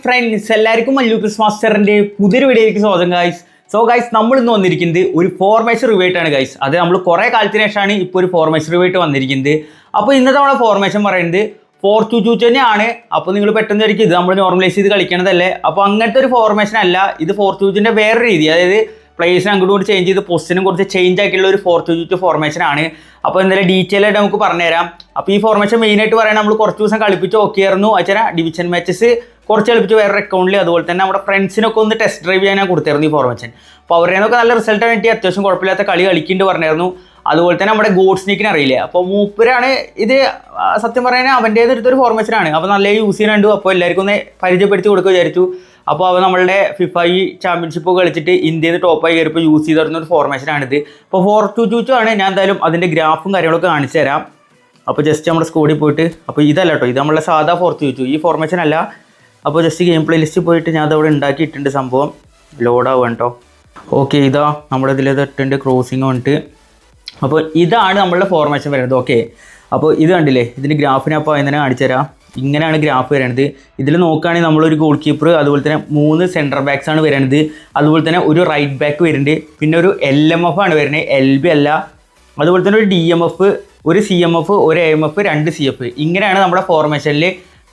Friends, എല്ലാവർക്കും Mallu Chris മാസ്റ്ററിന്റെ പുതിയൊരു വീഡിയോയിലേക്ക് സ്വാഗതം ഗൈസ്. സോ ഗൈസ്, നമ്മൾ ഇന്ന് വന്നിരിക്കുന്നത് ഒരു ഫോർമേഷൻ റിവ്യൂ ആയിട്ടാണ് ഗൈസ്. അത് നമ്മൾ കുറേ കാലത്തിന് ശേഷമാണ് ഇപ്പോൾ ഒരു ഫോർമേഷൻ റിവ്യൂ ആയിട്ട് വന്നിരിക്കുന്നത്. അപ്പോൾ ഇന്നത്തെ നമ്മുടെ ഫോർമേഷൻ പറയുന്നത് 4-2-2 തന്നെയാണ്. അപ്പോൾ നിങ്ങൾ പെട്ടെന്ന് ആയിരിക്കും ഇത് നമ്മൾ നോർമലൈസ് ചെയ്ത് കളിക്കണതല്ലേ. അപ്പോൾ അങ്ങനത്തെ ഒരു ഫോർമേഷൻ അല്ല ഇത്. 4-2-2ന്റെ വേറെ രീതി, അതായത് പ്ലേയേഴ്സിനെ അങ്ങോട്ട് കൂടി ചേഞ്ച് ചെയ്ത് പൊസിഷനും കുറച്ച് ചേഞ്ച് ആക്കിയുള്ള ഒരു 4-2-2 ഫോർമേഷൻ ആണ്. അപ്പോൾ എന്തായാലും ഡീറ്റെയിൽ ആയിട്ട് നമുക്ക് പറഞ്ഞുതരാം. അപ്പോൾ ഈ ഫോർമേഷൻ മെയിനായിട്ട് പറയാൻ നമ്മൾ കുറച്ച് ദിവസം കളിപ്പിച്ച് നോക്കിയായിരുന്നു. അച്ഛനാ ഡിവിഷൻ മാച്ചസ് കുറച്ച് കളിപ്പിച്ച് വേറെ അക്കൗണ്ടിൽ, അതുപോലെ തന്നെ നമ്മുടെ ഫ്രണ്ട്സിനൊക്കെ ഒന്ന് ടെസ്റ്റ് ഡ്രൈവ് ചെയ്യാൻ കൊടുത്തായിരുന്നു ഈ ഫോർമേഷൻ. അപ്പോൾ അവരുടെയൊക്കെ നല്ല റിസൾട്ടാണ് കിട്ടി, അത്യാവശ്യം കുഴപ്പമില്ലാത്ത കളി കളിക്കുന്നുണ്ട് പറഞ്ഞായിരുന്നു. അതുപോലെ തന്നെ നമ്മുടെ ഗോഡ് സ്നേക്കിനെ അറിയില്ല, അപ്പോൾ മൂപ്പരാണ് ഇത്. സത്യം പറയാൻ അവൻ്റെ എടുത്തൊരു ഫോർമേഷനാണ്. അപ്പോൾ നല്ല യൂസ് ചെയ്യുന്നുണ്ട്. അപ്പോൾ എല്ലാവർക്കും ഒന്ന് പരിചയപ്പെടുത്തി കൊടുക്കുക വിചാരിച്ചു. അപ്പോൾ അവ നമ്മളുടെ ഫിഫ ചാമ്പ്യൻഷിപ്പ് കളിച്ചിട്ട് ഇന്ത്യയിൽ നിന്ന് ടോപ്പായി കയറിപ്പോൾ യൂസ് ചെയ്ത് വരുന്ന ഒരു ഫോർമേഷനാണിത്. അപ്പോൾ 4-2-2 ആണ്. ഞാൻ എന്തായാലും അതിൻ്റെ ഗ്രാഫും കാര്യങ്ങളൊക്കെ കാണിച്ചു തരാം. അപ്പോൾ ജസ്റ്റ് നമ്മുടെ സ്കോഡിൽ പോയിട്ട്, അപ്പോൾ ഇതല്ല കേട്ടോ, ഇത് നമ്മളെ സാധാ 4-2-2 ഈ ഫോർമേഷൻ അല്ല. അപ്പോൾ ജസ്റ്റ് ഗെയിം പ്ലേ ലിസ്റ്റ് പോയിട്ട് ഞാൻ അതവിടെ ഉണ്ടാക്കിയിട്ടുണ്ട്. സംഭവം ലോഡാവും കേട്ടോ. ഓക്കെ, ഇതാ നമ്മുടെ ഇതിലേത് ഇട്ടുണ്ട് ക്രോസിങ് വന്നിട്ട്. അപ്പോൾ ഇതാണ് നമ്മളുടെ ഫോർമേഷൻ വരുന്നത്. ഓക്കെ, അപ്പോൾ ഇത് കണ്ടില്ലേ, ഇതിൻ്റെ ഗ്രാഫിനെ അപ്പോൾ അതിനെ കാണിച്ചു തരാം. ഇങ്ങനെയാണ് ഗ്രാഫ് വരുന്നത്. ഇതിൽ നോക്കുകയാണെങ്കിൽ നമ്മളൊരു ഗോൾ കീപ്പർ, അതുപോലെ തന്നെ 3 സെൻറ്റർ ബാക്സ് ആണ് വരുന്നത്. അതുപോലെ തന്നെ ഒരു റൈറ്റ് ബാക്ക് വരുന്നുണ്ട്. പിന്നെ ഒരു LMF ആണ് വരുന്നത്, LB അല്ല. അതുപോലെ തന്നെ ഒരു DMF, ഒരു CMF, ഒരു AMF, 2 CF. ഇങ്ങനെയാണ് നമ്മുടെ ഫോർമേഷനിൽ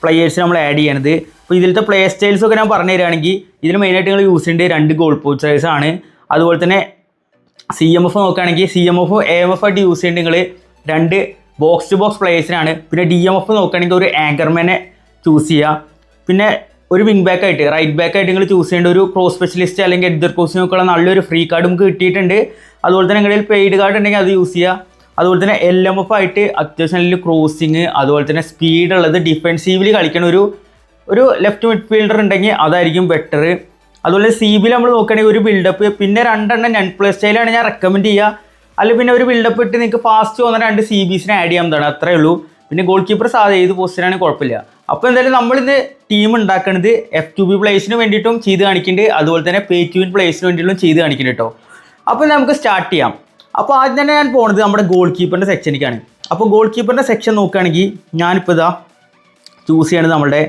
പ്ലെയേഴ്സ് നമ്മൾ ആഡ് ചെയ്യണത്. അപ്പോൾ ഇതിലത്തെ പ്ലേ സ്റ്റൈൽസൊക്കെ ഞാൻ പറഞ്ഞു തരികയാണെങ്കിൽ ഇതിൽ മെയിനായിട്ട് നിങ്ങൾ യൂസ് ചെയ്യേണ്ടത് 2 ഗോൾ പോസ്റ്റേഴ്സ് ആണ്. അതുപോലെ തന്നെ CMF നോക്കുകയാണെങ്കിൽ CMF AMF ആയിട്ട് യൂസ് ചെയ്യേണ്ടത് നിങ്ങൾ 2 ബോക്സ് ടു ബോക്സ് പ്ലേയേഴ്സിനാണ്. പിന്നെ DMF നോക്കുകയാണെങ്കിൽ ഒരു ആങ്കർമാനെ ചൂസ് ചെയ്യുക. പിന്നെ ഒരു വിങ് ബാക്ക് ആയിട്ട്, റൈറ്റ് ബാക്ക് ആയിട്ട് നിങ്ങൾ ചൂസ് ചെയ്യേണ്ട ഒരു ക്രോസ് സ്പെഷ്യലിസ്റ്റ് അല്ലെങ്കിൽ എഡ്ജർ പോസ്റ്റിനൊക്കെയുള്ള നല്ലൊരു ഫ്രീ കാർഡ് നമുക്ക് കിട്ടിയിട്ടുണ്ട്. അതുപോലെ തന്നെ നിങ്ങളുടെ പെയ്ഡ് കാർഡ് ഉണ്ടെങ്കിൽ അത് യൂസ് ചെയ്യുക. അതുപോലെ തന്നെ LMF ആയിട്ട് അത്യാവശ്യം നല്ല ക്രോസിങ്, അതുപോലെ തന്നെ സ്പീഡ് ഉള്ളത്, ഡിഫെൻസീവ്ലി കളിക്കണ ഒരു ലെഫ്റ്റ് മിഡ്ഫീൽഡർ ഉണ്ടെങ്കിൽ അതായിരിക്കും ബെറ്റർ. അതുപോലെ CBയിൽ നമ്മൾ നോക്കുകയാണെങ്കിൽ ഒരു ബിൽഡപ്പ്, പിന്നെ 2 നൺ പ്ലേ സ്റ്റൈലാണ് ഞാൻ റെക്കമെൻഡ് ചെയ്യുക. അല്ലെങ്കിൽ പിന്നെ ഒരു ബിൽഡപ്പ് ഇട്ട് നിങ്ങൾക്ക് ഫാസ്റ്റ് വന്ന 2 CBസിനെ ആഡ് ചെയ്യാവുന്നതാണ്, അത്രേ ഉള്ളൂ. പിന്നെ ഗോൾ കീപ്പർ സാധ്യത ഏത് പോസ്റ്റിനാണെങ്കിൽ കുഴപ്പമില്ല. അപ്പോൾ എന്തായാലും നമ്മളിത് ടീം ഉണ്ടാക്കുന്നത് F2B പ്ലേയേഴ്സിന് വേണ്ടിയിട്ടും ചെയ്ത് കാണിക്കുന്നുണ്ട്, അതുപോലെ തന്നെ പേ ടു വിൻ പ്ലേയേഴ്സിന് വേണ്ടിയിട്ടും ചെയ്ത് കാണിക്കുന്നുണ്ട് കേട്ടോ. അപ്പോൾ നമുക്ക് സ്റ്റാർട്ട് ചെയ്യാം. അപ്പോൾ ആദ്യം തന്നെ ഞാൻ പോകുന്നത് നമ്മുടെ ഗോൾ കീപ്പറിൻ്റെ സെക്ഷനിലേക്കാണ്. അപ്പോൾ ഗോൾ കീപ്പറിൻ്റെ സെക്ഷൻ നോക്കുകയാണെങ്കിൽ ഞാനിപ്പോൾ ഇതാ ചൂസ് ചെയ്യണത് നമ്മുടെ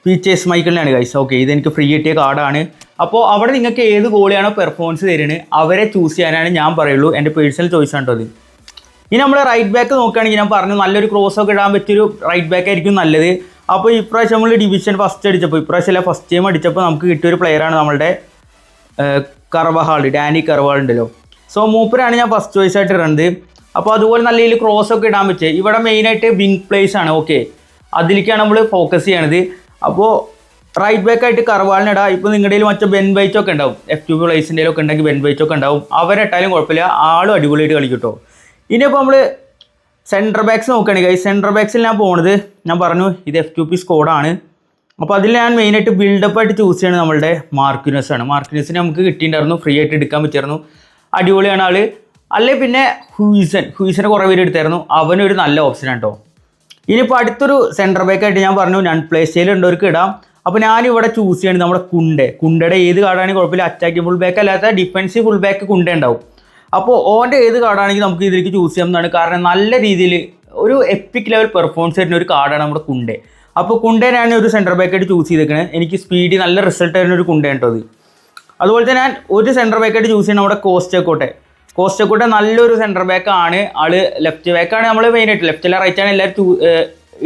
PCS മൈക്കിളിനാണ് ഗൈസ്. ഓക്കെ, ഇതെനിക്ക് ഫ്രീ കിട്ടിയ കാർഡാണ്. അപ്പോൾ അവിടെ നിങ്ങൾക്ക് ഏത് ഗോളിയാണോ പെർഫോമൻസ് തരുന്നത് അവരെ ചൂസ് ചെയ്യാനാണ് ഞാൻ പറയുള്ളൂ. എൻ്റെ പേഴ്സണൽ ചോയ്സ് ആണ് അത്. ഇനി നമ്മൾ റൈറ്റ് ബാക്ക് നോക്കുകയാണെങ്കിൽ ഞാൻ പറഞ്ഞു നല്ലൊരു ക്രോസ് ഒക്കെ ഇടാൻ പറ്റിയൊരു റൈറ്റ് ബാക്ക് ആയിരിക്കും നല്ലത്. അപ്പോൾ ഇപ്രാവശ്യം നമ്മൾ ഡിവിഷൻ ഫസ്റ്റ് അടിച്ചപ്പോൾ, ഇപ്രാവശ്യം അല്ല ഫസ്റ്റ് ടൈം അടിച്ചപ്പോൾ നമുക്ക് കിട്ടിയൊരു പ്ലെയറാണ് നമ്മളുടെ ഡാനി കർവാൾ ഉണ്ടല്ലോ. സോ മൂപ്പരാണ് ഞാൻ ഫസ്റ്റ് ചോയ്സ് ആയിട്ട് ഇടുന്നത്. അപ്പോൾ അതുപോലെ നല്ല രീതിയിൽ ക്രോസ് ഒക്കെ ഇടാൻ പറ്റുക. ഇവിടെ മെയിനായിട്ട് വിങ് പ്ലേസ് ആണ്. ഓക്കെ, അതിലേക്കാണ് നമ്മൾ ഫോക്കസ് ചെയ്യണത്. അപ്പോൾ റൈറ്റ് ബാക്ക് ആയിട്ട് കർവാളിനിടാം. ഇപ്പോൾ നിങ്ങളുടെ മറ്റേ ബെൻ വൈറ്റൊക്കെ ഉണ്ടാവും, F2B പ്ലേസിൻ്റെ ഒക്കെ ഉണ്ടെങ്കിൽ ബെൻ വൈറ്റൊക്കെ ഉണ്ടാവും. അവരിട്ടാലും കുഴപ്പമില്ല, ആളും അടിപൊളിയായിട്ട് കളിക്കും കേട്ടോ. ഇനിയിപ്പോൾ നമ്മൾ സെൻറ്റർ ബാക്സ് നോക്കുകയാണെങ്കിൽ സെൻറ്റർ ബാക്സിൽ ഞാൻ പോകുന്നത് ഞാൻ പറഞ്ഞു ഇത് F2B സ്കോഡാണ്. അപ്പോൾ അതിൽ ഞാൻ മെയിനായിട്ട് ബിൽഡപ്പായിട്ട് ചൂസ് ചെയ്യണത് നമ്മളുടെ മാർക്കിനസ് ആണ്. മാർക്കിനസിനെ നമുക്ക് കിട്ടിയിട്ടുണ്ടായിരുന്നു, ഫ്രീ ആയിട്ട് എടുക്കാൻ പറ്റിയായിരുന്നു, അടിപൊളിയാണ് ആൾ. അല്ലെ പിന്നെ ഹൂയിസനെ കുറേ പേര് എടുത്തായിരുന്നു, അവനൊരു നല്ല ഓപ്ഷനാണ് കേട്ടോ. ഇനിയിപ്പോൾ അടുത്തൊരു സെൻറ്റർ ബാക്കായിട്ട് ഞാൻ പറഞ്ഞു നൺ പ്ലേ സ്റ്റൈൽ ഉണ്ടവർക്ക് ഇടാം. അപ്പോൾ ഞാനിവിടെ ചൂസ് ചെയ്യണത് നമ്മുടെ കുണ്ടയുടെ ഏത് കാർഡാണെങ്കിൽ കുഴപ്പമില്ല. അറ്റാക്കിംഗ് ഫുൾ ബാക്ക് അല്ലാത്ത ഡിഫെൻസീവ് ഫുൾ ബാക്ക് കുണ്ട ഉണ്ടാവും. അപ്പോൾ ഓൻ്റെ ഏത് കാർഡാണെങ്കിൽ നമുക്ക് ഇതിലേക്ക് ചൂസ് ചെയ്യാവുന്നതാണ്. കാരണം നല്ല രീതിയിൽ ഒരു എപ്പിക് ലെവൽ പെർഫോമൻസ് തരുന്ന ഒരു കാർഡാണ് നമ്മുടെ കുണ്ട. അപ്പോൾ കുണ്ടേനാണ് ഒരു സെൻറ്റർ ബാക്കായിട്ട് ചൂസ് ചെയ്തേക്കുന്നത്. എനിക്ക് സ്പീഡ് നല്ല റിസൾട്ട് തരുന്ന ഒരു കുണ്ടയാണ് കേട്ടോ അത്. അതുപോലെ തന്നെ ഞാൻ ഒരു സെൻറ്റർ ബാക്കായിട്ട് ചൂസ് ചെയ്യുന്നത് നമ്മുടെ കോസ്റ്റക്കോട്ടെ നല്ലൊരു സെൻറ്റർ ബാക്കാണ്. ആള് ലെഫ്റ്റ് ബാക്കാണ് നമ്മൾ മെയിനായിട്ട്, ലെഫ്റ്റ് അല്ല റൈറ്റ് ആണ് എല്ലാവരും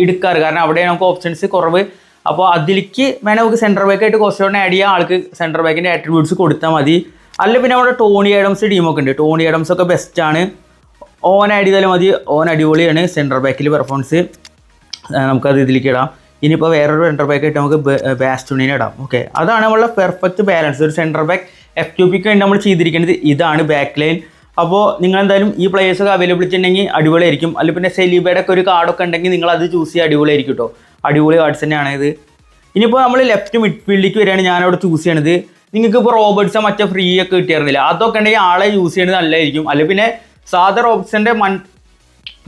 എടുക്കാറ്, കാരണം അവിടെ നമുക്ക് ഓപ്ഷൻസ് കുറവ്. അപ്പോൾ അതിലേക്ക് വേണമെങ്കിൽ നമുക്ക് സെൻറ്റർ ബാക്കായിട്ട് കോസ്റ്റക്കോട്ടെ ആഡ് ചെയ്യാം. ആൾക്ക് സെൻറ്റർ ബാക്കിൻ്റെ ആട്രിബ്യൂട്ട്സ് കൊടുത്താൽ മതി. അല്ല പിന്നെ അവിടെ ടോണി ആഡംസ് ടീമൊക്കെ ഉണ്ട്. ടോണി ആഡംസ് ഒക്കെ ബെസ്റ്റാണ്, ഓൻ ആഡ് ചെയ്താലും മതി. ഓൻ അടിപൊളിയാണ് സെൻറ്റർ ബാക്കിൽ പെർഫോമൻസ്. നമുക്കത് ഇതിലേക്ക് ഇടാം. ഇനിയിപ്പോൾ വേറൊരു സെൻറ്റർ ബാക്കായിട്ട് നമുക്ക് ബാസ്റ്റോണിനെ ഇടാം. ഓക്കെ, അതാണ് നമ്മളുടെ പെർഫെക്റ്റ് ബാലൻസ്. ഒരു സെൻറ്റർ ബാക്ക് F2Bക്ക് വേണ്ടി നമ്മൾ ചെയ്തിരിക്കുന്നത് ഇതാണ് ബാക്ക് ലൈൻ. അപ്പോൾ നിങ്ങൾ എന്തായാലും ഈ പ്ലേയേഴ്സൊക്കെ അവൈലബിലിറ്റി ഉണ്ടെങ്കിൽ അടിപൊളിയായിരിക്കും. അല്ലെങ്കിൽ പിന്നെ സെലിബയുടെ ഒക്കെ ഒരു കാർഡൊക്കെ ഉണ്ടെങ്കിൽ നിങ്ങൾ അത് ചൂസ് ചെയ്യുക, അടിപൊളിയായിരിക്കും കേട്ടോ. അടിപൊളി കാർഡ്സ് തന്നെയാണ് ഇത്. ഇനിയിപ്പോൾ നമ്മൾ ലെഫ്റ്റ് മിഡ്ഫീൽഡിലേക്ക് വരികയാണ് ഞാനവിടെ ചൂസ് ചെയ്യണത്. നിങ്ങൾക്ക് ഇപ്പോൾ റോബർട്ട്സൺ മറ്റേ ഫ്രീ ഒക്കെ കിട്ടിയിരുന്നില്ല, അതൊക്കെ ഉണ്ടെങ്കിൽ ആളെ യൂസ് ചെയ്യുന്നത് നല്ലതായിരിക്കും. അല്ലെങ്കിൽ പിന്നെ സാധാ റോബർട്ട്സൻ്റെ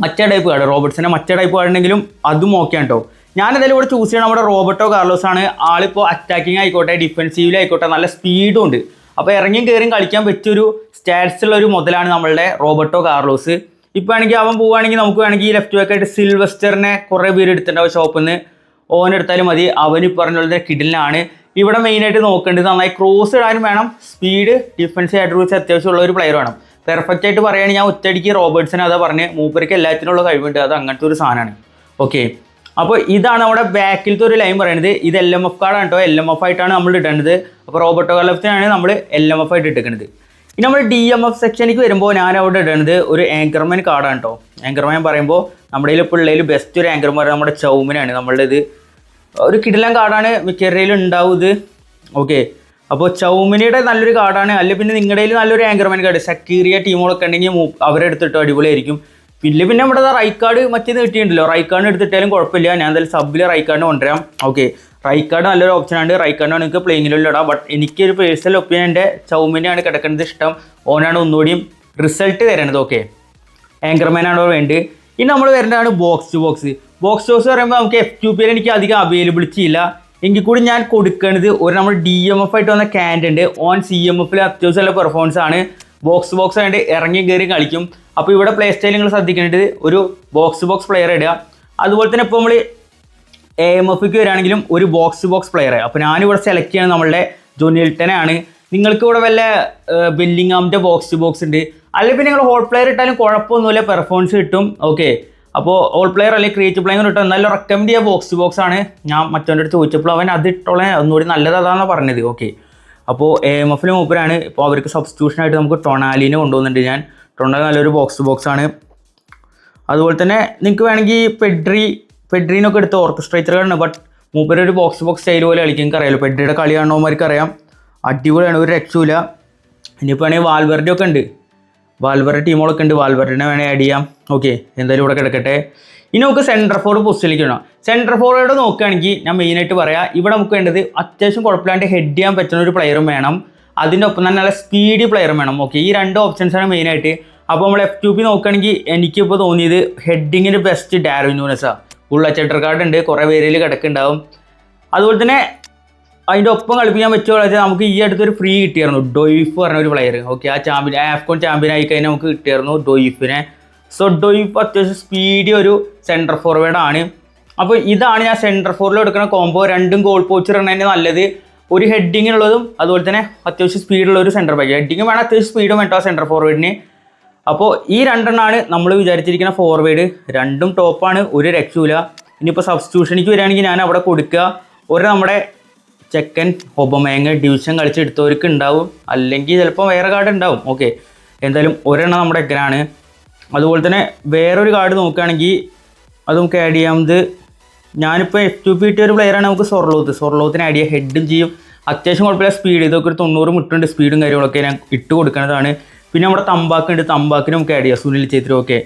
മറ്റേ ടൈപ്പ് കാർഡ്, റോബർട്ട്സൻ്റെ മറ്റേ ടൈപ്പ് കാർഡ് ഉണ്ടെങ്കിലും അതും ഓക്കെയാണ് കേട്ടോ. ഞാനെന്തായാലും ഇവിടെ ചൂസ് ചെയ്യണം നമ്മുടെ റോബർട്ടോ കാർലോസ് ആണ്. ആളിപ്പോൾ അറ്റാക്കിങ് ആയിക്കോട്ടെ ഡിഫെൻസീവിൽ ആയിക്കോട്ടെ നല്ല സ്പീഡും ഉണ്ട്. അപ്പോൾ ഇറങ്ങിയും കയറിയും കളിക്കാൻ പറ്റിയൊരു സ്റ്റാറ്റ്സ് ഉള്ള ഒരു മുതലാണ് നമ്മളുടെ റോബർട്ടോ കാർലോസ്. ഇപ്പോൾ ആണെങ്കിൽ അവൻ പോവുകയാണെങ്കിൽ നമുക്ക് വേണമെങ്കിൽ ഈ ലെഫ്റ്റ് ബാക്കായിട്ട് സിൽവസ്റ്ററിനെ കുറേ പേര് എടുത്തിട്ടുണ്ടാവും ഷോപ്പിൽ നിന്ന്. ഓനെടുത്താലും മതി, അവന് പറഞ്ഞ പോലെ കിഡിലാണ്. ഇവിടെ മെയിനായിട്ട് നോക്കേണ്ടത് നന്നായി ക്രോസ് ഇടാനും വേണം, സ്പീഡ്, ഡിഫൻസ് ആട്രിബ്യൂട്ട്സ് അത്യാവശ്യമുള്ള ഒരു പ്ലെയർ വേണം. പെർഫെക്റ്റ് ആയിട്ട് പറയുകയാണെങ്കിൽ ഞാൻ ഒറ്റയടിക്ക് റോബർട്സിനെ അതാ പറഞ്ഞ് മൂപ്പർക്ക് എല്ലാത്തിനുള്ള കഴിവുണ്ട്, അത് അങ്ങനത്തെ ഒരു സാധനമാണ്. ഓക്കെ, അപ്പോൾ ഇതാണ് നമ്മുടെ ബാക്കിലത്തെ ഒരു ലൈൻ പറയുന്നത്. ഇത് LMF കാർഡാണ് കേട്ടോ, LMF ആയിട്ടാണ് നമ്മൾ ഇടേണ്ടത്. അപ്പോൾ റോബർട്ടോ കാർലോസിനാണ് നമ്മൾ LMF ആയിട്ട് ഇട്ടിരിക്കുന്നത്. ഇനി നമ്മൾ DMF സെക്ഷനിലേക്ക് വരുമ്പോൾ ഞാൻ അവിടെ ഇടുന്നത് ഒരു ആങ്കർമാൻ കാർഡാണ് കേട്ടോ. ആങ്കർമാൻ പറയുമ്പോൾ നമ്മുടെ പിള്ളേർ ബെസ്റ്റ് ഒരു ആങ്കർമാൻ നമ്മുടെ ചൗമിനാണ്. നമ്മളുടെ ഇത് ഒരു കിടിലൻ കാർഡാണ്, മിക്കവരുടെയിലും ഉണ്ടാവും ഇത്. ഓക്കെ, അപ്പോൾ ചൗമിനിയുടെ നല്ലൊരു കാർഡാണ്. അല്ലെങ്കിൽ പിന്നെ നിങ്ങളുടെ നല്ലൊരു ആങ്കർമാൻ കാർഡ് സക്കീറിയ ടീമുകളൊക്കെ ഉണ്ടെങ്കിൽ അവരെ എടുത്തിട്ടോ അടിപൊളിയായിരിക്കും. പിന്നെ നമ്മുടെ റൈക്കാർഡ് മറ്റേത് കിട്ടിയിട്ടുണ്ടല്ലോ, റൈക്കാർഡ് എടുത്തിട്ടാലും കുഴപ്പമില്ല. ഞാൻ എന്തായാലും സബിൽ റൈക്കാർഡ് കൊണ്ടുവരാം. ഓക്കെ, റൈക്കാർഡ് നല്ലൊരു ഓപ്ഷനാണ്. റൈക്കാർഡ് നിങ്ങൾക്ക് പ്ലേയിങ്ങിലുള്ള ഇടാം. ബട്ട് എനിക്കൊരു പേഴ്സണൽ ഒപ്പീനിയൻ എൻ്റെ ചൗമിനാണ് കിടക്കുന്നത് ഇഷ്ടം. ഓനാണ് ഒന്നുകൂടിയും റിസൾട്ട് തരണത്. ഓക്കെ, ആങ്കർമാനാണോ വേണ്ടത്. ഇനി നമ്മൾ വരേണ്ടതാണ് box to box. Box to box പറയുമ്പോൾ നമുക്ക് FQPയിൽ എനിക്ക് അധികം അവൈലബിലിറ്റി ഇല്ല. എങ്കിൽ കൂടി ഞാൻ കൊടുക്കുന്നത് ഒരു നമ്മൾ DMF ആയിട്ട് വന്ന ക്യാൻഡ് ഉണ്ട്. ഓൺ CMFൽ അത്യാവശ്യം നല്ല പെർഫോമൻസ് ആണ്. ബോക്സ് ടു ബോക്സ് ആയിട്ട് ഇറങ്ങി കയറി കളിക്കും. അപ്പോൾ ഇവിടെ പ്ലേ സ്റ്റൈൽ നിങ്ങൾ ശ്രദ്ധിക്കേണ്ടത് ഒരു ബോക്സ് ടു ബോക്സ് പ്ലെയർ ഇടുക. അതുപോലെ തന്നെ ഇപ്പോൾ നമ്മൾ AMFക്ക് വരികയാണെങ്കിലും ഒരു ബോക്സ് ടു ബോക്സ് പ്ലെയർ. അപ്പോൾ ഞാനിവിടെ സെലക്ട് ചെയ്യുന്നത് നമ്മളുടെ ജോണിൽട്ടനാണ്. നിങ്ങൾക്ക് ഇവിടെ വല്ല ബെല്ലിംഗാമിൻ്റെ ബോക്സ് ടു ബോക്സ് ഉണ്ട്. അല്ലെങ്കിൽ പിന്നെ നിങ്ങൾ ഹോൾ പ്ലെയർ ഇട്ടാലും കുഴപ്പമൊന്നുമില്ല, പെർഫോമൻസ് കിട്ടും. ഓക്കെ, അപ്പോൾ ഹോൾ പ്ലെയർ അല്ലെങ്കിൽ ക്രിയേറ്റീവ് പ്ലെയർ ഇട്ടോ എന്നാലും റെക്കമെൻഡ് ചെയ്യുക ബോക്സ് ടു ബോക്സ് ആണ്. ഞാൻ മറ്റവൻ്റെ അടുത്ത് ചോദിച്ചപ്പോൾ അവൻ അത് ഇട്ടോളെ ഒന്നുകൂടി നല്ലത് അതാണെന്ന് പറഞ്ഞത്. ഓക്കെ, അപ്പോൾ AMFൽ മൂപ്പരാണ്. ഇപ്പോൾ അവർക്ക് സബ്സ്റ്റിറ്റ്യൂഷനായിട്ട് നമുക്ക് ടൊണാലിനെ കൊണ്ടുപോകുന്നുണ്ട് ഞാൻ. ടൊണാലി നല്ലൊരു ബോക്സ് ടു ബോക്സ് ആണ്. അതുപോലെ തന്നെ നിങ്ങൾക്ക് വേണമെങ്കിൽ പെഡ്രീനൊക്കെ എടുത്ത് ഓർക്കസ്ട്രേറ്ററാണ്. ബട്ട് മൂപ്പര് ഒരു ബോക്സ് ടു ബോക്സ് സ്റ്റൈൽ പോലെ കളിക്കും. നിങ്ങൾക്ക് അറിയാലോ, പെഡ്രിയുടെ കളി കാണുന്നവർക്ക് അറിയാം, അടിപൊളിയാണ്, ഒരു രക്ഷയില്ല. ഇനിയിപ്പോൾ വേണമെങ്കിൽ വാൽവെർഡെ ഒക്കെ ഉണ്ട്, വാൽവെർഡെ ടീമുകളൊക്കെ ഉണ്ട്, വാൽവെർഡിനെ വേണമെങ്കിൽ ആഡ് ചെയ്യാം. ഓക്കെ, എന്തായാലും ഇവിടെ കിടക്കട്ടെ. ഇനി നമുക്ക് സെൻറ്റർ ഫോർവേഡ് പൊസിഷനിലേക്ക് വേണം. സെൻറ്റർ ഫോർവേഡ് നോക്കുകയാണെങ്കിൽ ഞാൻ മെയിനായിട്ട് പറയാം, ഇവിടെ നമുക്ക് വേണ്ടത് അത്യാവശ്യം കുഴപ്പമില്ലാണ്ട് ഹെഡ് ചെയ്യാൻ പറ്റുന്ന ഒരു പ്ലെയറും വേണം. അതിൻ്റെ ഒപ്പം തന്നെ നല്ല സ്പീഡി പ്ലെയറും വേണം. ഓക്കെ, ഈ രണ്ട് ഓപ്ഷൻസാണ് മെയിനായിട്ട്. അപ്പോൾ നമ്മൾ FQP നോക്കുകയാണെങ്കിൽ എനിക്കിപ്പോൾ തോന്നിയത് ഹെഡിങ്ങിന് ബെസ്റ്റ് ഡാർവിൻ നൂനസാണ്. ഉള്ള ചെട്ടർ കാർഡ് ഉണ്ട്, കുറേ പേരിൽ കിടക്കുന്നുണ്ടാവും. അതുപോലെ തന്നെ അതിൻ്റെ ഒപ്പം കളിപ്പിക്കാൻ പറ്റുക നമുക്ക് ഈ അടുത്തൊരു ഫ്രീ കിട്ടിയായിരുന്നു, ഡൊയ്ഫ് പറഞ്ഞ ഒരു പ്ലെയർ. ഓക്കെ, ആ AFCON ചാമ്പ്യൻ ആയി കഴിഞ്ഞാൽ നമുക്ക് കിട്ടിയായിരുന്നു ഡൊയ്ഫിനെ. സോ ഡൊയ്ഫ് അത്യാവശ്യം സ്പീഡി ഒരു സെൻറ്റർ ഫോർവേഡാണ്. അപ്പോൾ ഇതാണ് ഞാൻ സെൻറ്റർ ഫോർവേഡിൽ എടുക്കുന്ന കോംബോ. രണ്ടും ഗോൾ പോച്ചർ ഇടുന്നതിന് നല്ലത്. ഒരു ഹെഡിങ്ങിനുള്ളതും അതുപോലെ തന്നെ അത്യാവശ്യം സ്പീഡുള്ള ഒരു സെൻറ്റർ ബാക്ക്. ഹെഡിങ് വേണം, അത്യാവശ്യം സ്പീഡും വേട്ടോ സെൻറ്റർ ഫോർവേഡിന്. അപ്പോൾ ഈ രണ്ടെണ്ണമാണ് നമ്മൾ വിചാരിച്ചിരിക്കുന്ന ഫോർവേഡ്. രണ്ടും ടോപ്പാണ്, ഒരു രക്ഷയില്ല. ഇനിയിപ്പോൾ സബ്സ്റ്റിറ്റ്യൂഷനിക്ക് വരികയാണെങ്കിൽ ഞാൻ അവിടെ കൊടുക്കുക ഒരു നമ്മുടെ ചെക്കൻ ഒബമേങ് ഡിവിഷൻ കളിച്ചെടുത്തവർക്ക് ഉണ്ടാവും, അല്ലെങ്കിൽ ചിലപ്പോൾ വേറെ കാർഡ് ഉണ്ടാവും. ഓക്കെ, എന്തായാലും ഒരെണ്ണം നമ്മുടെ എഗ്രാണ്. അതുപോലെ തന്നെ വേറൊരു കാർഡ് നോക്കുകയാണെങ്കിൽ അത് നമുക്ക് ആഡ് ചെയ്യാവുന്നത്, ഞാനിപ്പോൾ FQP കിട്ടിയ ഒരു പ്ലെയറാണ് നമുക്ക് സൊർലോത്തിന് ആഡ് ചെയ്യുക. ഹെഡും ചെയ്യും, അത്യാവശ്യം കുഴപ്പമില്ല സ്പീഡ്. ഇതൊക്കെ ഒരു 90 മുട്ടുണ്ട് സ്പീഡും കാര്യങ്ങളൊക്കെ ഞാൻ ഇട്ട് കൊടുക്കുന്നതാണ്. പിന്നെ നമ്മുടെ തമ്പാക്കുണ്ട്, തമ്പാക്കിന് നമുക്ക് ആഡ് ചെയ്യാം. സുനിൽ ഛേത്രി. ഓക്കെ,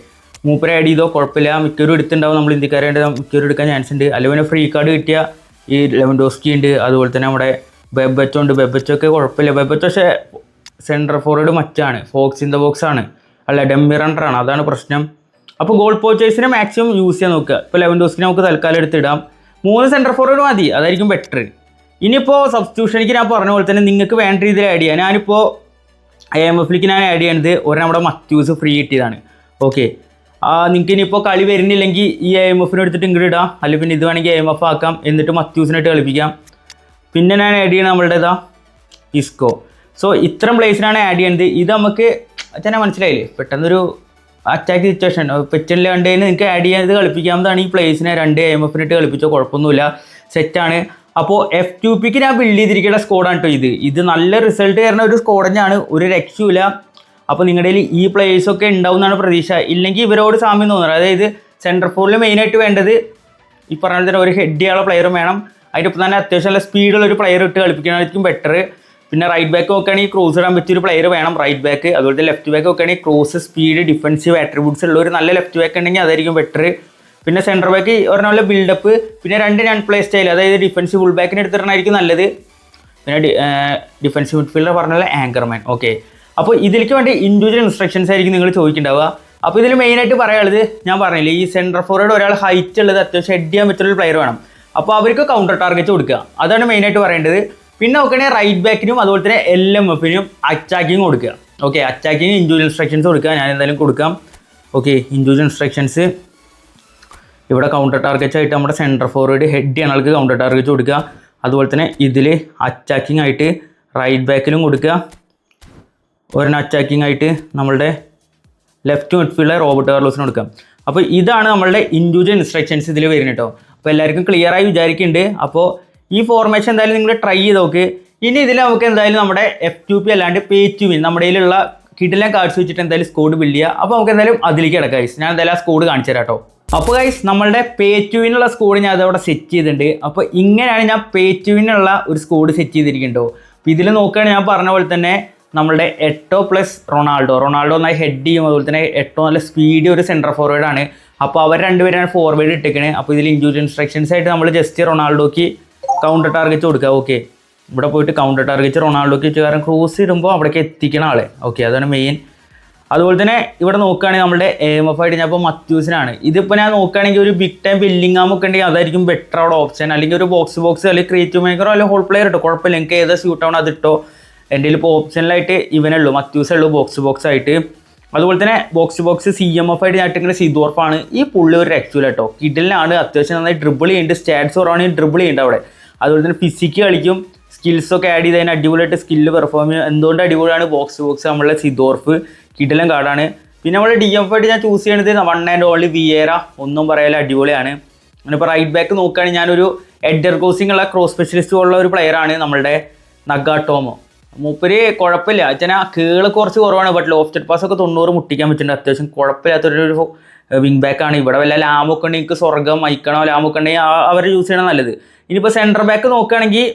മൂപ്പരെ ആഡ് ചെയ്തോ കുഴപ്പമില്ല. മിക്കവരും എടുത്തുണ്ടാവും, നമ്മൾ ഇന്ത്യക്കാരായിട്ട് മിക്കവരും എടുക്കാൻ ചാൻസ് ഉണ്ട്. അല്ലെങ്കിൽ പിന്നെ ഫ്രീ കാർഡ് കിട്ടിയ ഈ ലെവൻഡോസ്കി ഉണ്ട്. അതുപോലെ തന്നെ നമ്മുടെ ബെബച്ചോ ഉണ്ട്. ബെബച്ചൊക്കെ കുഴപ്പമില്ല. ബെബച്ചോ പക്ഷേ സെൻറ്റർ ഫോർവേഡ് മറ്റാണ്, ഫോക്സ് ഇൻ ദ ബോക്സ് ആണ്, അല്ല ഡെമ്മി റണ്ണറാണ്, അതാണ് പ്രശ്നം. അപ്പോൾ ഗോൾ പോച്ചേഴ്സിനെ മാക്സിമം യൂസ് ചെയ്യാൻ നോക്കുക. ഇപ്പോൾ ലെവൻഡോസ്കിനെ നമുക്ക് തൽക്കാലം എടുത്തിടാം. 3 സെൻറ്റർ ഫോർവേഡ് മതി, അതായിരിക്കും ബെറ്റർ. ഇനിയിപ്പോൾ സബ്സ്റ്റിറ്റ്യൂഷനിക്ക് ഞാൻ പറഞ്ഞ പോലെ തന്നെ നിങ്ങൾക്ക് വേണ്ട രീതിയിൽ ആഡ് ചെയ്യാം. ഞാനിപ്പോൾ AMFലേക്ക് ഞാൻ ആഡ് ചെയ്യണത് ഒരു നമ്മുടെ മത്യൂസ് ഫ്രീ കിട്ടിയതാണ്. ഓക്കെ, നിങ്ങൾക്ക് ഇനിയിപ്പോൾ കളി വരുന്നില്ലെങ്കിൽ ഈ AMFനെ എടുത്തിട്ട് ഇങ്ങോട്ട് ഇടാം, അല്ലെങ്കിൽ പിന്നെ ഇത് വേണമെങ്കിൽ AMF ആക്കാം, എന്നിട്ട് മത്യൂസിനായിട്ട് കളിപ്പിക്കാം. പിന്നെ ഞാൻ ആഡ് ചെയ്യണം നമ്മളുടെ ഇസ്കോ. സോ ഇത്രയും പ്ലേസിനാണ് ആഡ് ചെയ്യുന്നത്. ഇത് നമുക്ക് തന്നെ മനസ്സിലായില്ലേ, പെട്ടെന്നൊരു അറ്റാക്ക് സിറ്റുവേഷൻ പെറ്റില്ല കണ്ടതിന് നിങ്ങൾക്ക് ആഡ് ചെയ്യാൻ ഇത് കളിപ്പിക്കാവുന്നതാണ്. ഈ പ്ലേസിനെ 2 AMFനിട്ട് കളിപ്പിച്ചോ കുഴപ്പമൊന്നുമില്ല, സെറ്റാണ്. അപ്പോൾ FQPക്ക് ഞാൻ ബിൽഡ് ചെയ്തിരിക്കുന്ന സ്കോഡാണ് കേട്ടോ ഇത് നല്ല റിസൾട്ട് തരുന്ന ഒരു സ്കോഡ് തന്നെയാണ്, ഒരു രക്ഷയില്ല. അപ്പോൾ നിങ്ങളുടെ കയ്യിൽ ഈ പ്ലേയേഴ്സൊക്കെ ഉണ്ടാവും എന്നാണ് പ്രതീക്ഷ. ഇല്ലെങ്കിൽ ഇവരോട് സാമ്യം തോന്നുന്നത്. അതായത് സെൻറ്റർ ഫോറിൽ മെയിനായിട്ട് വേണ്ടത് ഈ പറഞ്ഞ പോലെ തന്നെ ഒരു ഹെഡ് ചെയ്യാനുള്ള പ്ലെയറും വേണം. അതിൻ്റെ ഒപ്പം തന്നെ അത്യാവശ്യം നല്ല സ്പീഡുള്ള ഒരു പ്ലെയർ ഇട്ട് കളിപ്പിക്കണമായിരിക്കും ബെറ്റർ. പിന്നെ റൈറ്റ് ബാക്ക് നോക്കുകയാണെങ്കിൽ ക്രോസ് ഇടാൻ പറ്റിയൊരു പ്ലെയർ വേണം റൈറ്റ് ബാക്ക്. അതുപോലെ ലെഫ്റ്റ് ബാക്ക് നോക്കുകയാണെങ്കിൽ ക്രോസ്, സ്പീഡ്, ഡിഫൻസീവ് ആട്രിബ്യൂട്ട്സ് ഉള്ള ഒരു നല്ല ലെഫ്റ്റ് ബാക്ക് ഉണ്ടെങ്കിൽ അതായിരിക്കും ബെറ്റർ. പിന്നെ സെൻറ്റർ ബാക്ക് ഒരെണ്ണം പോലെ ബിൽഡപ്പ്, പിന്നെ 2 ഞാൻ പ്ലേ സ്റ്റൈൽ, അതായത് ഡിഫൻസീവ് ഫുൾ ബാക്കിന് എടുത്തിട്ടായിരിക്കും നല്ലത്. പിന്നെ ഡിഫൻസീവ് മിഡ്ഫീൽഡർ പറഞ്ഞാൽ ആങ്കർമാൻ. ഓക്കെ, അപ്പോൾ ഇതിലേക്ക് വേണ്ടി ഇൻഡിവിജ്വൽ ഇൻസ്ട്രക്ഷൻസ് ആയിരിക്കും നിങ്ങൾ ചോദിക്കുന്നുണ്ടാവുക. അപ്പോൾ ഇതിൽ മെയിനായിട്ട് പറയാനുള്ളത് ഞാൻ പറഞ്ഞില്ലേ, ഈ സെൻറ്റർ ഫോർവേഡ് ഒരാൾ ഹൈറ്റ് ഉള്ളത് അത്യാവശ്യം ഹെഡ് ചെയ്യാൻ പറ്റുന്ന പ്ലെയർ വേണം. അപ്പോൾ അവർക്ക് കൗണ്ടർ ടാർഗറ്റ് കൊടുക്കുക, അതാണ് മെയിനായിട്ട് പറയേണ്ടത്. പിന്നെ നോക്കുകയാണെങ്കിൽ റൈറ്റ് ബാക്കിനും അതുപോലെ തന്നെ LMFനും അറ്റാക്കിങ് കൊടുക്കുക. ഓക്കെ, അറ്റാക്കിങ് ഇൻഡിവിജ്വൽ ഇൻസ്ട്രക്ഷൻസ് കൊടുക്കുക. ഞാൻ എന്തായാലും കൊടുക്കാം. ഓക്കെ, ഇൻഡിവിജ്വൽ ഇൻസ്ട്രക്ഷൻസ് ഇവിടെ കൗണ്ടർ ടാർഗറ്റ്സ് ആയിട്ട് നമ്മുടെ സെൻറ്റർ ഫോർവേഡ് ഹെഡ് ചെയ്യണ ആൾക്ക് കൗണ്ടർ ടാർഗറ്റ് കൊടുക്കുക. അതുപോലെ തന്നെ ഇതിൽ അറ്റാക്കിംഗ് ആയിട്ട് റൈറ്റ് ബാക്കിലും കൊടുക്കുക, ഒരെണ്ണം അറ്റാക്കിംഗ് ആയിട്ട് നമ്മളുടെ ലെഫ്റ്റ് മിഡ്ഫീൽഡർ റോബർട്ടോ കാർലോസിന് കൊടുക്കാം. അപ്പോൾ ഇതാണ് നമ്മളുടെ ഇൻഡിവിജ്വൽ ഇൻസ്ട്രക്ഷൻസ് ഇതിൽ വരുന്നത് കേട്ടോ. അപ്പോൾ എല്ലാവർക്കും ക്ലിയർ ആയി വിചാരിക്കുന്നുണ്ട്. അപ്പോൾ ഈ ഫോർമേഷൻ എന്തായാലും നിങ്ങൾ ട്രൈ ചെയ്ത് നോക്ക്. ഇനി ഇതിൽ നമുക്ക് എന്തായാലും നമ്മുടെ F2P അല്ലാണ്ട് Pay2Win നമ്മുടെ കയ്യിലുള്ള കിടിലൻ കാർഡ്സ് വെച്ചിട്ട് എന്തായാലും സ്കോഡ് ബിൽഡ് ചെയ്യുക. അപ്പോൾ നമുക്ക് എന്തായാലും അതിലേക്ക് കിടക്കാം ഗൈസ്. ഞാൻ എന്തായാലും ആ സ്കോഡ് കാണിച്ചു തരാം കേട്ടോ. അപ്പോൾ ഗൈസ് നമ്മളുടെ Pay2Win സ്കോഡ് ഞാൻ അതവിടെ സെറ്റ് ചെയ്തിട്ടുണ്ട്. അപ്പോൾ ഇങ്ങനെയാണ് ഞാൻ Pay2Win ഒരു സ്കോഡ് സെറ്റ് ചെയ്തിരിക്കുന്നുണ്ടോ. അപ്പോൾ ഇതിൽ നോക്കുകയാണെങ്കിൽ ഞാൻ പറഞ്ഞ പോലെ തന്നെ നമ്മളുടെ എട്ടോ പ്ലസ് റൊണാൾഡോ നന്നായി ഹെഡ് ചെയ്യും. അതുപോലെ തന്നെ എട്ടോ നല്ല സ്പീഡ് ഒരു സെൻറ്റർ ഫോർവേഡാണ്. അപ്പോൾ അവർ രണ്ടുപേരാണ് ഫോർവേഡ് ഇട്ടിരിക്കണേ. അപ്പോൾ ഇതിൽ ഇൻഡിവിജ്വൽ ഇൻസ്ട്രക്ഷൻസ് ആയിട്ട് നമ്മൾ ജസ്റ്റ് റൊണാൾഡോക്ക് കൗണ്ടർ ടാർഗറ്റ് കൊടുക്കുക. ഓക്കെ, ഇവിടെ പോയിട്ട് കൗണ്ടർ ടാർഗറ്റ് റൊണാൾഡോക്ക് വെച്ച്, കാരണം ക്രോസ് ഇടുമ്പോൾ അവിടേക്ക് എത്തിക്കണ ആളെ. ഓക്കെ, അതാണ് മെയിൻ. അതുപോലെ തന്നെ ഇവിടെ നോക്കുകയാണെങ്കിൽ നമ്മുടെ AMF ആയിട്ട് ഞാൻ ഇപ്പോൾ മത്യൂസിനാണ്. ഇതിപ്പോൾ ഞാൻ നോക്കുകയാണെങ്കിൽ ഒരു ബിഗ് ടൈം ബില്ലിംഗാം ഒക്കെ ഉണ്ടെങ്കിൽ അതായിരിക്കും ബെറ്റർ അവിടെ ഓപ്ഷൻ. അല്ലെങ്കിൽ ഒരു ബോക്സ് അല്ലെങ്കിൽ ക്രിയേറ്റീവ് മേക്കറോ അല്ലെങ്കിൽ ഹോൾ പ്ലെയർ ഇട്ടോ, കുഴപ്പമില്ല, എനിക്ക് ഏതാ സ്യൂട്ട് ആവണം അതിട്ടോ. എൻ്റെ ഇപ്പോൾ ഓപ്ഷനിലായിട്ട് ഇവനുള്ളൂ, മത്യൂസേ ഉള്ളൂ ബോക്സ് ആയിട്ട്. അതുപോലെ തന്നെ ബോക്സ് CMF ആയിട്ട് ഞാൻ ഇട്ടിങ്ങനെ സിദോർഫാണ്. ഈ പുള്ളി ഒരു രക്ഷയില്ല കേട്ടോ, കിഡിലാണ്. അത്യാവശ്യം നന്നായി ഡ്രിബിൾ ചെയ്യുന്നുണ്ട്, സ്റ്റാറ്റ്സ് കുറവാണെങ്കിൽ ഡ്രിബിൾ ചെയ്യുന്നുണ്ട് അവിടെ. അതുപോലെ തന്നെ ഫിസിക്ക് കളിക്കും, സ്കിൽസൊക്കെ ആഡ് ചെയ്തതിന് അടിപൊളിയായിട്ട് സ്കില്ല് പെർഫോം ചെയ്യും. എന്തുകൊണ്ട് അടിപൊളിയാണ് ബോക്സ് നമ്മളുടെ സിദോർഫ് കിടിലൻ കാർഡാണ്. പിന്നെ നമ്മൾ DMF ആയിട്ട് ഞാൻ ചൂസ് ചെയ്യണത് 1 and only വിയേറ, ഒന്നും പറയാൻ അടിപൊളിയാണ്. അങ്ങനെ ഇപ്പോൾ റൈറ്റ് ബാക്ക് നോക്കുകയാണെങ്കിൽ ഞാനൊരു എഡർ കോസിംഗ് ഉള്ള ക്രോസ് സ്പെഷ്യലിസ്റ്റ് ഉള്ള ഒരു പ്ലെയറാണ് നമ്മളുടെ നഗാട്ടോമോ. മൂപ്പര് കുഴപ്പമില്ല, വെച്ചാൽ കേള് കുറച്ച് കുറവാണ്, ബട്ട് ലോഫ്റ്റഡ് പാസ് ഒക്കെ 90 മുട്ടിക്കാൻ പറ്റുന്നുണ്ട്. അത്യാവശ്യം കുഴപ്പമില്ലാത്തൊരു വിങ് ബാക്കാണ്. ഇവിടെ വല്ല ലാമൊക്കെ ഉണ്ടെങ്കിൽ എനിക്ക് സ്വർഗ്ഗം മൈക്കണോ ലാമൊക്കെ ഉണ്ടെങ്കിൽ അവർ യൂസ് ചെയ്യണം നല്ലത്. ഇനിയിപ്പോൾ സെൻറ്റർ ബാക്ക് നോക്കുകയാണെങ്കിൽ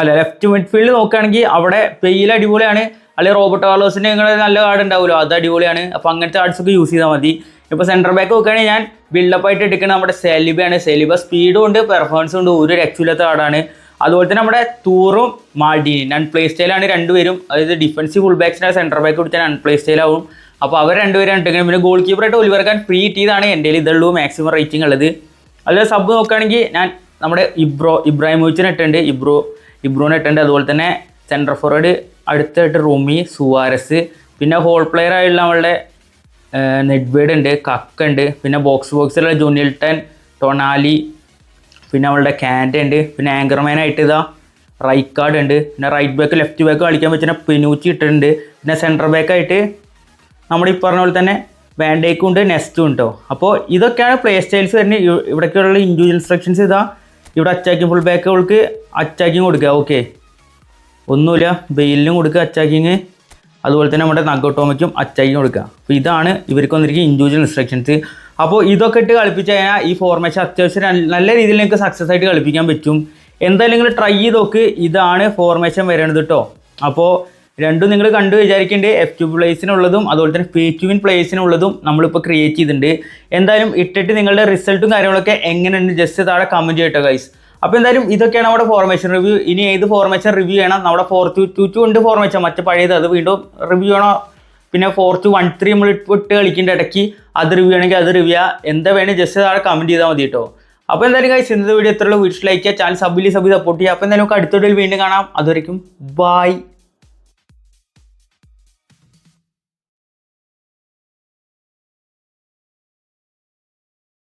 ലെഫ്റ്റ് മിഡ്ഫീൽഡ് നോക്കുകയാണെങ്കിൽ അവിടെ പെയിൽ അടിപൊളിയാണ്. അല്ലെങ്കിൽ റോബർട്ടോ കാർലോസിൻ്റെ നിങ്ങൾ നല്ല കാർഡ് ഉണ്ടാവുമല്ലോ, അത് അടിപൊളിയാണ്. അപ്പോൾ അങ്ങനത്തെ കാർഡ്സൊക്കെ യൂസ് ചെയ്താൽ മതി. ഇപ്പോൾ സെൻറ്റർ ബാക്ക് നോക്കുകയാണെങ്കിൽ ഞാൻ ബിൽഡപ്പ് ആയിട്ട് എടുക്കുന്നത് നമ്മുടെ സെലിബയാണ്. സെലിബ സ്പീഡും ഉണ്ട് പെർഫോമൻസും ഉണ്ട്, ഒരു രക്ഷയില്ലാത്ത കാർഡാണ്. അതുപോലെ തന്നെ നമ്മുടെ തൂറും മാൾഡീനി അൺപ്ലേ സ്റ്റൈലാണ് രണ്ടുപേരും. അതായത് ഡിഫൻസീവ് ഫുൾ ബാക്സിൻ്റെ സെൻറ്റർ ബാക്ക് കൊടുത്താൽ അൺപ്ലേ സ്റ്റൈലാവും. അപ്പോൾ അവർ രണ്ടുപേരാണ് ഇട്ടിരിക്കുന്നത്. പിന്നെ ഗോൾ കീപ്പറായിട്ട് ഒലിവർക്കാൻ ഫ്രീ കിട്ടിയതാണ് എൻ്റെ ഇതുള്ളൂ മാക്സിമം റേറ്റിംഗ് ഉള്ളത്. അതിൽ സബ് നോക്കുകയാണെങ്കിൽ ഞാൻ നമ്മുടെ ഇബ്രാഹിമോവിച്ചിനെ ഇട്ടുണ്ട്, ഇബ്രോനെ ഇട്ടുണ്ട്. അതുപോലെ തന്നെ സെൻറ്റർ ഫോർവേഡ് അടുത്തായിട്ട് റൂമി, സുവാരസ്, പിന്നെ ഹോൾ പ്ലെയർ ആയിട്ടുള്ള നമ്മളുടെ നെഡ്വേഡ് ഉണ്ട്, കക്ക ഉണ്ട്, പിന്നെ ബോക്സിലുള്ള ജോനിൽട്ടൺ, ടൊണാലി, പിന്നെ നമ്മളുടെ കാൻഡ ഉണ്ട്, പിന്നെ ആങ്കർമാനായിട്ട് ഇതാ റൈക്കാർഡ് ഉണ്ട്, പിന്നെ റൈറ്റ് ബാക്ക് ലെഫ്റ്റ് ബാക്ക് കളിക്കാൻ പറ്റുന്ന പെനൂച്ചി ഇട്ടിട്ടുണ്ട്, പിന്നെ സെൻറ്റർ ബാക്കായിട്ട് നമ്മുടെ ഈ പറഞ്ഞ പോലെ തന്നെ വാൻഡേക്കും ഉണ്ട്, നെസ്റ്റും ഉണ്ടോ. അപ്പോൾ ഇതൊക്കെയാണ് പ്ലേ സ്റ്റൈൽസ് വരുന്നത്. ഇവിടേക്കുള്ള ഇൻഡിവിജ്വൽ ഇൻസ്ട്രക്ഷൻസ് ഇതാ. ഇവിടെ അറ്റാക്കിങ് ഫുൾ ബാക്കുകൾക്ക് അറ്റാക്കിങ് കൊടുക്കുക. ഓക്കെ, ഒന്നുമില്ല, ബെയിലിനും കൊടുക്കുക അറ്റാക്കിങ്. അതുപോലെ തന്നെ നമ്മുടെ നഗോട്ടോമയ്ക്കും അറ്റാക്കിങ് കൊടുക്കുക. അപ്പോൾ ഇതാണ് ഇവർക്ക് വന്നിരിക്കും ഇൻഡിവിജ്വൽ ഇൻസ്ട്രക്ഷൻസ്. അപ്പോൾ ഇതൊക്കെ ഇട്ട് കളിപ്പിച്ച് കഴിഞ്ഞാൽ ഈ ഫോർമേഷൻ അത്യാവശ്യം നല്ല രീതിയിൽ നിങ്ങൾക്ക് സക്സസ് ആയിട്ട് കളിപ്പിക്കാൻ പറ്റും. എന്തായാലും നിങ്ങൾ ട്രൈ ചെയ്ത് നോക്ക്. ഇതാണ് ഫോർമേഷൻ വരേണ്ടത് കേട്ടോ. അപ്പോൾ രണ്ടും നിങ്ങൾ കണ്ടു വിചാരിക്കേണ്ടത് F2 പ്ലേസിനുള്ളതും അതുപോലെ തന്നെ Pay2Win പ്ലേസിനുള്ളതും നമ്മളിപ്പോൾ ക്രിയേറ്റ് ചെയ്തിട്ടുണ്ട്. എന്തായാലും ഇട്ടിട്ട് നിങ്ങളുടെ റിസൾട്ടും കാര്യങ്ങളൊക്കെ എങ്ങനെയുണ്ട് ജസ്റ്റ് താഴെ കമൻറ്റ് ചെയ്യട്ടോ ഗൈസ്. അപ്പോൾ എന്തായാലും ഇതൊക്കെയാണ് നമ്മുടെ ഫോർമേഷൻ റിവ്യൂ. ഇനി ഏത് ഫോർമേഷൻ റിവ്യൂ ചെയ്യണം? നമ്മുടെ 4-2-2 ഉണ്ട് ഫോർമേഷൻ, മറ്റേ പഴയത്, അത് വീണ്ടും റിവ്യൂ ചെയ്യണോ? പിന്നെ 4-2-1-3 നമ്മൾ ഇട്ട് കളിക്കേണ്ട ഇടയ്ക്ക് അത് റിവ്യൂ ആണെങ്കിൽ അത് റിവ്യൂ ചെയ്യുക. എന്താ വേണമെങ്കിൽ ജസ്റ്റ് താഴെ കമൻറ്റ് ചെയ്താൽ മതി കേട്ടോ. അപ്പോൾ എന്തായാലും ഗൈസ് ഇന്നത്തെ വീഡിയോ എത്രയുള്ള വീഡിയോ ലൈക്ക് ചെയ്യുക, ചാനൽ സബ് സപ്പോർട്ട് ചെയ്യുക. അപ്പോൾ എന്തായാലും നമുക്ക് അടുത്ത വീഡിയോയിൽ വീണ്ടും കാണാം. അതുവരെയും ബൈ.